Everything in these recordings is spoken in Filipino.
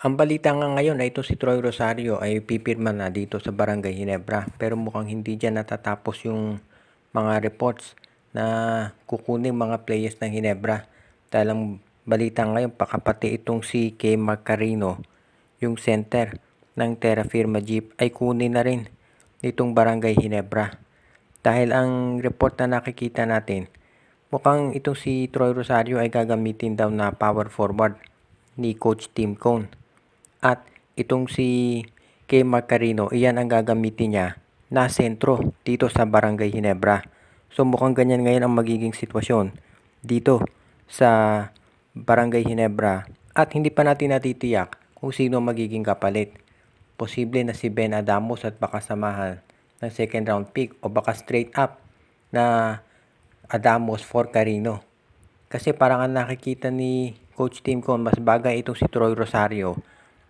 Ang balita nga ngayon ay ito si Troy Rosario ay pipirma na dito sa Barangay Ginebra. Pero mukhang hindi dyan natatapos yung mga reports na kukunin mga players ng Ginebra. Dahil ang balita ngayon, pakapati itong si Kay Marcarino, yung center ng Terra Firma Jeep, ay kunin na rin nitong Barangay Ginebra. Dahil ang report na nakikita natin, mukhang itong si Troy Rosario ay gagamitin daw na power forward ni Coach Tim Cone. At itong si Kay Marcarino, iyan ang gagamitin niya na sentro dito sa Barangay Ginebra. So mukhang ganyan ngayon ang magiging sitwasyon dito sa Barangay Ginebra. At hindi pa natin natitiyak kung sino magiging kapalit. Posible na si Ben Adamos at baka samahan ng second round pick o baka straight up na Adamos for Carino. Kasi parang ang nakikita ni Coach Tim Cone, mas bagay itong si Troy Rosario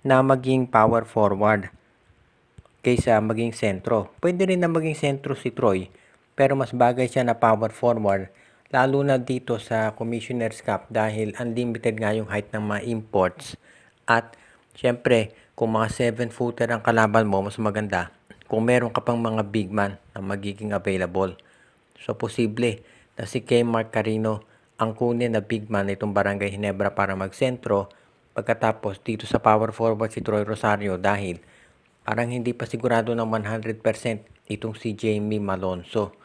na maging power forward kaysa maging sentro. Pwede rin na maging sentro si Troy, pero mas bagay siya na power forward, lalo na dito sa Commissioner's Cup dahil unlimited nga yung height ng mga imports. At syempre, kung mga 7-footer ang kalaban mo, mas maganda kung meron ka pang mga big man na magiging available. So, posible na si Kay Marcarino ang kunin na big man itong Barangay Ginebra para magsentro. Pagkatapos dito sa power forward si Troy Rosario dahil parang hindi pa sigurado ng 100% itong si Jamie Malonzo.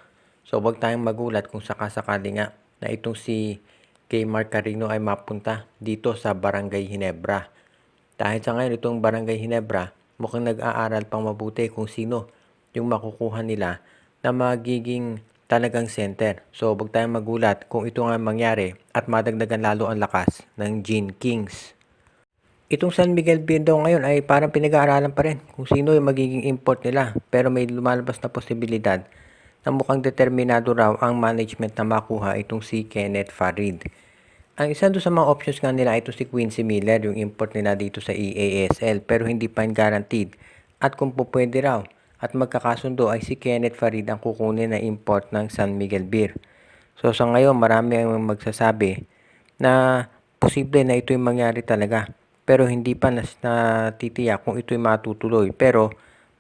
So, wag tayong magulat kung sakasakali nga na itong si Kay Marcarino ay mapunta dito sa Barangay Ginebra. Dahil sa ngayon itong Barangay Ginebra, mukhang nag-aaral pang mabuti kung sino yung makukuha nila na magiging talagang center. So, wag tayong magulat kung ito nga mangyari at madagdagan lalo ang lakas ng Gene Kings. Itong San Miguel Beer daw ngayon ay parang pinag-aaralan pa rin kung sino yung magiging import nila. Pero may lumalabas na posibilidad na mukhang determinado raw ang management na makuha itong si Kenneth Farid. Ang isa doon sa mga options nga nila ito si Quincy Miller, yung import nila dito sa EASL, pero hindi pa guaranteed. At kung po pwede raw at magkakasundo ay si Kenneth Farid ang kukunin na import ng San Miguel Beer. So sa ngayon marami ang magsasabi na posible na ito'y mangyari talaga. Pero hindi pa natitiyak kung ito'y matutuloy. Pero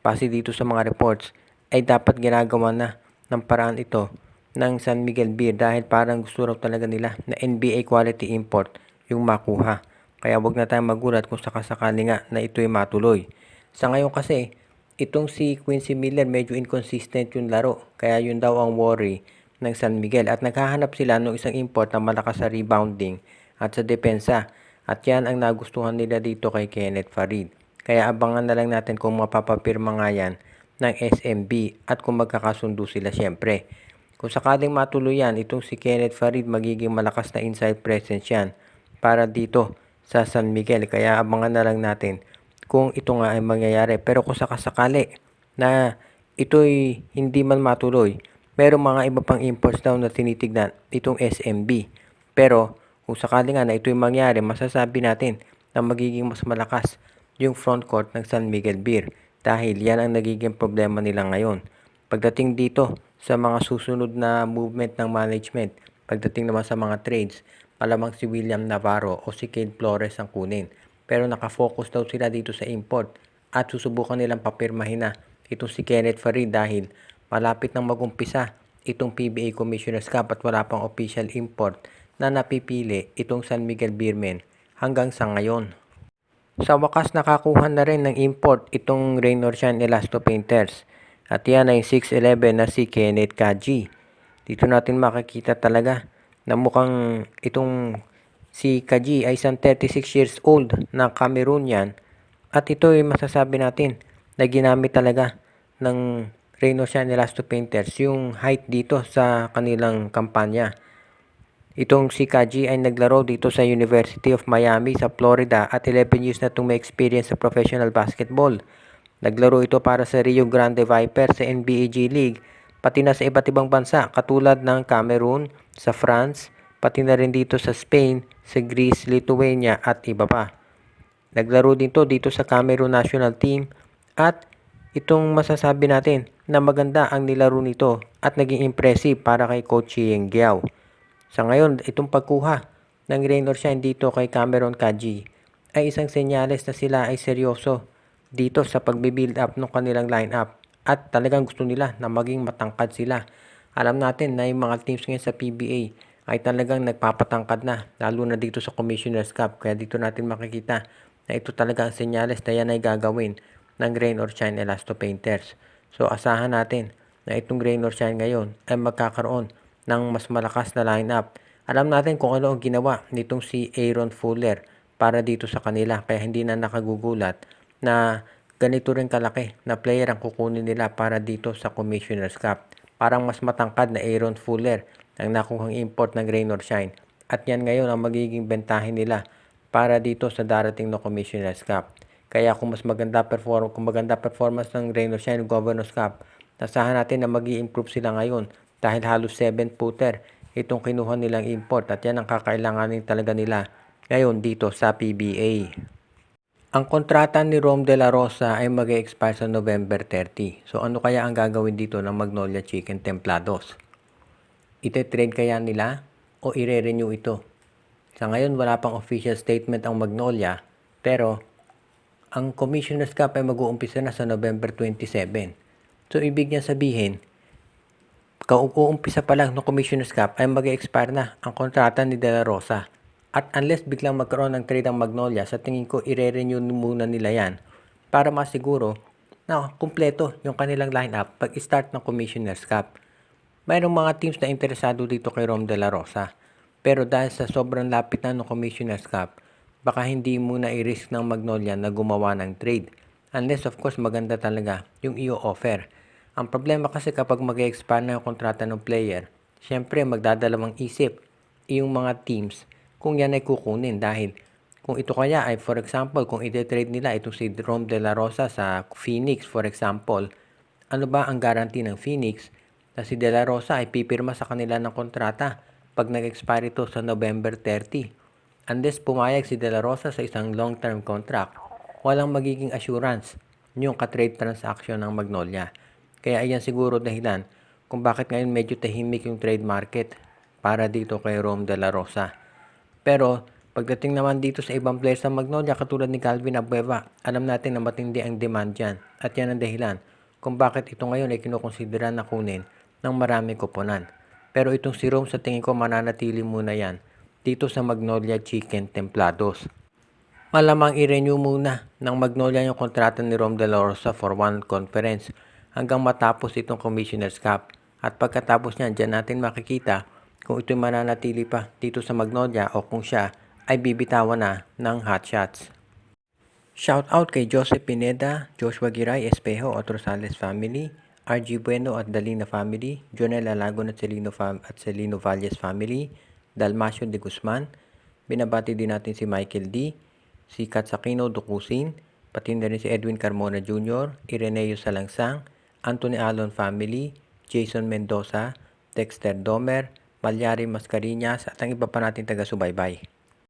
base dito sa mga reports ay dapat ginagawa na ng paraan ito ng San Miguel Beer dahil parang gusto raw talaga nila na NBA quality import yung makuha. Kaya wag na tayong magulat kung sakasakali nga na ito'y matuloy. Sa ngayon kasi, itong si Quincy Miller medyo inconsistent yung laro. Kaya yun daw ang worry ng San Miguel. At naghahanap sila ng isang import na malakas sa rebounding at sa depensa. At yan ang nagustuhan nila dito kay Kenneth Farid. Kaya abangan na lang natin kung mapapapirma nga yan ng SMB at kung magkakasundo sila syempre. Kung sakaling matuloy yan, itong si Kenneth Farid magiging malakas na inside presence yan para dito sa San Miguel. Kaya abangan na lang natin kung ito nga ay mangyayari. Pero kung sakasakali na ito'y hindi man matuloy, merong mga iba pang imports daw na tinitignan itong SMB. Pero kung sakali nga na ito'y mangyari, masasabi natin na magiging mas malakas yung front court ng San Miguel Beer dahil yan ang nagiging problema nila ngayon. Pagdating dito sa mga susunod na movement ng management, pagdating naman sa mga trades, malamang si William Navarro o si Cade Flores ang kunin. Pero nakafocus daw sila dito sa import at susubukan nilang papirmahin na itong si Kenneth Farid dahil malapit nang magumpisa itong PBA Commissioner's Cup at wala pang official import na napipili itong San Miguel Beermen hanggang sa ngayon. Sa wakas nakakuha na rin ng import itong Raynor Shine Elasto Painters at yan ay 6'11 na si Kenneth Kaji. Dito natin makikita talaga na mukhang itong si Kaji ay isang 36 years old na Cameroonian at ito ay masasabi natin na ginamit talaga ng Raynor Shine Elasto Painters yung height dito sa kanilang kampanya. Itong si Kaji ay naglaro dito sa University of Miami sa Florida at 11 years na itong may experience sa professional basketball. Naglaro ito para sa Rio Grande Vipers sa NBA G League, pati na sa iba't ibang bansa katulad ng Cameroon, sa France, pati na rin dito sa Spain, sa Greece, Lithuania at iba pa. Naglaro din to dito sa Cameroon national team at itong masasabi natin na maganda ang nilaro nito at naging impressive para kay Coach Yeng Giao. Sa ngayon, itong pagkuha ng Raynor Shine dito kay Cameron Kaji ay isang senyales na sila ay seryoso dito sa pagbi-build up ng kanilang lineup at talagang gusto nila na maging matangkad sila. Alam natin na yung mga teams ngayon sa PBA ay talagang nagpapatangkad na, lalo na dito sa Commissioner's Cup. Kaya dito natin makikita na ito talaga ang senyales na yan ay gagawin ng Rain or Shine Elasto Painters. So asahan natin na itong Rain or Shine ngayon ay magkakaroon ng mas malakas na lineup. Alam natin kung ano ang ginawa nitong si Aaron Fuller para dito sa kanila, kaya hindi na nakagugulat na ganito rin kalaki na player ang kukunin nila para dito sa Commissioner's Cup. Parang mas matangkad na Aaron Fuller ang nakuhang import ng Rain or Shine. At yan ngayon ang magiging bentahin nila para dito sa darating na Commissioner's Cup. Kaya kung maganda performance ng Rain or Shine Governor's Cup, nasahan natin na mag-i-improve sila ngayon dahil halos 7-footer itong kinuha nilang import at yan ang kakailanganin talaga nila ngayon dito sa PBA. Ang kontrata ni Rom De La Rosa ay mag-expire sa November 30. So ano kaya ang gagawin dito ng Magnolia Chicken Templados? Ite-trade kaya nila o ire-renew ito? Sa ngayon wala pang official statement ang Magnolia, pero ang Commissioner's Cup ay mag-uumpisa na sa November 27. So ibig niya sabihin, kauumpisa pa lang ng Commissioner's Cup ay mag-expire na ang kontrata ni De La Rosa. At unless biglang magkaroon ng trade ang Magnolia, sa tingin ko i-renew muna nila yan para masiguro na kumpleto yung kanilang lineup pag-start ng Commissioner's Cup. Mayroong mga teams na interesado dito kay Rom De La Rosa. Pero dahil sa sobrang lapit na ng Commissioner's Cup, baka hindi muna i-risk ng Magnolia na gumawa ng trade. Unless of course maganda talaga yung i-offer. Ang problema kasi kapag mag-expire na yung kontrata ng player, syempre magdadalawang isip yung mga teams kung yan ay kukunin, dahil kung ito kaya ay for example kung i-trade nila itong si Rom De La Rosa sa Phoenix for example, ano ba ang guarantee ng Phoenix na si De La Rosa ay pipirma sa kanila ng kontrata pag nag-expire ito sa November 30? Unless pumayag si De La Rosa sa isang long-term contract, walang magiging assurance yung ka-trade transaction ng Magnolia. Kaya ayan siguro dahilan kung bakit ngayon medyo tahimik yung trade market para dito kay Rom De La Rosa. Pero pagdating naman dito sa ibang players sa Magnolia katulad ni Calvin Abueva, alam natin na matindi ang demand dyan. At yan ang dahilan kung bakit ito ngayon ay kinukonsidera na kunin ng maraming koponan. Pero itong si Rom sa tingin ko mananatili muna yan dito sa Magnolia Chicken Templados. Malamang i-renew muna ng Magnolia yung kontrata ni Rom De La Rosa for one conference hanggang matapos itong Commissioner's Cup. At pagkatapos niyan, dyan natin makikita kung ito'y mananatili pa dito sa Magnolia o kung siya ay bibitawan na ng hot shots. Shout out kay Joseph Pineda, Joshua Giray, Espejo at Rosales family, RG Bueno at Dalina family, Jonel Alagon at Celino Valles family, Dalmacio de Guzman. Binabati din natin si Michael D, si Katsakino Dukusin, pati na rin si Edwin Carmona Jr., Ireneo Salangsang, Anthony Alon family, Jason Mendoza, Dexter Domer, Malyari Mascarinas at ang iba pa nating taga-subaybay.